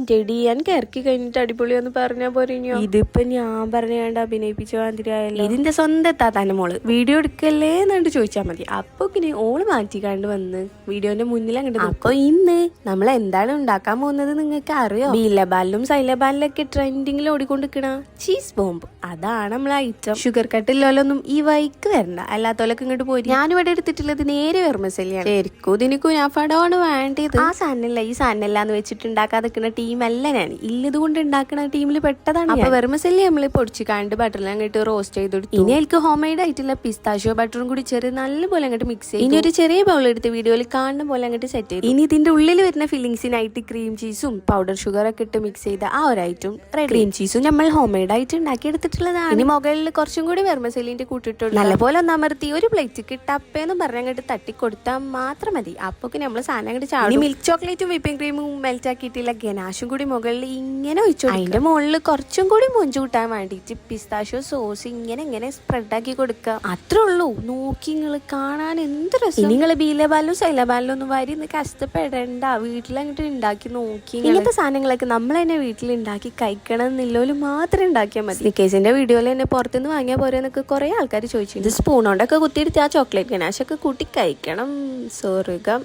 ചെടി എനിക്ക് ഇറക്കി കഴിഞ്ഞിട്ട് അടിപൊളിയാന്ന് പറഞ്ഞാ പോരോ. ഇതിപ്പോ ഞാൻ പറഞ്ഞാണ്ട് അഭിനയിപ്പിച്ച മാതിരിയായല്ലോ. ഇതിന്റെ സ്വന്തം താത്താന്റെ മോള് വീഡിയോ എടുക്കല്ലേ എന്നാണ്ട് ചോദിച്ചാൽ മതി. അപ്പൊ പിന്നെ ഓള് മാറ്റിക്കാണ്ട് വന്ന് വീഡിയോന്റെ മുന്നിൽ അങ്ങോട്ട്. അപ്പൊ ഇന്ന് നമ്മൾ എന്താണ് ഉണ്ടാക്കാൻ പോകുന്നത് നിങ്ങൾക്ക് അറിയോ? ബീലബാലിലും സൈലബാലിലൊക്കെ ട്രെൻഡിങ്ങിൽ ഓടിക്കൊണ്ടിരിക്കണ ചീസ് ബോംബ്. അതാണ് നമ്മളെ ഐറ്റം. ഷുഗർ കട്ടില്ലോലൊന്നും ഈ വൈക്ക് വരണ്ട, അല്ലാത്തോലൊക്കെ ഇങ്ങോട്ട് പോയി. ഞാനിവിടെ എടുത്തിട്ടുള്ളത് നേരെ വെർമസെല്ലിയാണ്. ശരിക്കും ഇതിന് കുനാഫാഡോണ് വേണ്ടത്. ആ സാധനമല്ല ഈ സാധനമല്ല എന്ന് വെച്ചിട്ട് ഉണ്ടാക്കാതെ ടീമല്ല ഞാൻ. ഇല്ലത് കൊണ്ട് ഉണ്ടാക്കുന്ന ടീമിൽ പെട്ടതാണ്. അപ്പൊ വെർമസെല്ലി നമ്മൾ പൊടിച്ച് കാണ്ട് ബട്ടറിൽ അങ്ങോട്ട് റോസ്റ്റ് ചെയ്തെടുത്തു. ഇനി എനിക്ക് ഹോം മെയ്ഡ് ആയിട്ടുള്ള പിസ്താഷ്യോ ബട്ടറും കൂടി ചെറിയ നല്ലപോലെ അങ്ങോട്ട് മിക്സ് ചെയ്തു. ഇനി ഒരു ചെറിയ ബൗൾ എടുത്ത് വീഡിയോയിൽ കാണുന്ന പോലെ അങ്ങോട്ട് സെറ്റ് ചെയ്തു. ഇനി ഇതിന്റെ ഉള്ളിൽ വരുന്ന ഫില്ലിങ്സിനായിട്ട് ക്രീം ചീസും പൗഡർ ഷുഗർ ഒക്കെ ഇട്ട് മിക്സ് ചെയ്ത ആ ഒരു ഐറ്റം റെഡി. ക്രീം ചീസും നമ്മൾ ഹോം മെയ്ഡ് ആയിട്ട് ഉണ്ടാക്കി എടുത്തിട്ടുള്ളതാണ്. ഇനി മുകളിൽ കുറച്ചും കൂടി വെർമസെല്ലിന്റെ കൂട്ടിട്ടുള്ളൂ. നല്ലപോലെ ഒന്ന് അമർത്തി ഒരു പ്ലേറ്റ് ടപ്പേന്നും പറഞ്ഞ അങ്ങോട്ട് തട്ടിക്കൊടുത്താൽ മാത്രം മതി. അപ്പൊ നമ്മൾ സാധനം അങ്ങോട്ട് ചാടി മിൽക്ക് ചോക്ലേറ്റും വിപ്പിംഗ് ക്രീമും മെൽറ്റ് ആക്കിയിട്ടില്ല ഗനാഷും കൂടി മുകളിൽ ഇങ്ങനെ ഒഴിച്ചു. അതിന്റെ മുകളിൽ കുറച്ചും കൂടി മൊഞ്ചു കൂട്ടാൻ വേണ്ടിയിട്ട് പിസ്താഷ്യോ സോസ് ഇങ്ങനെ സ്പ്രെഡ് ആക്കി കൊടുക്കുക. അത്രേ ഉള്ളൂ. നോക്കി നിങ്ങൾ കാണാൻ എന്ത് രസം. നിങ്ങൾ ബീലബാലിലും സൈലബാലിലും ഒന്നും വരി കഷ്ടപ്പെടണ്ട, വീട്ടിലങ്ങോട്ട് ഉണ്ടാക്കി നോക്കി. ഇങ്ങനത്തെ സാധനങ്ങളൊക്കെ നമ്മൾ തന്നെ വീട്ടിൽ ഉണ്ടാക്കി കഴിക്കണം എന്നില്ലോലും മാത്രം ഉണ്ടാക്കിയാൽ മതി. നിക്കേസിന്റെ വീഡിയോയിൽ തന്നെ പുറത്തുനിന്ന് വാങ്ങിയാൽ പോരെന്നൊക്കെ കുറെ ആൾക്കാർ ചോദിച്ചു. ഇത് സ്പൂൺ കൊണ്ടൊക്കെ കുത്തിയെടുത്ത് ആ ചോക്ലേറ്റ് ഗനാഷൊക്കെ കൂട്ടി കഴിക്കണം. സ്വർഗം.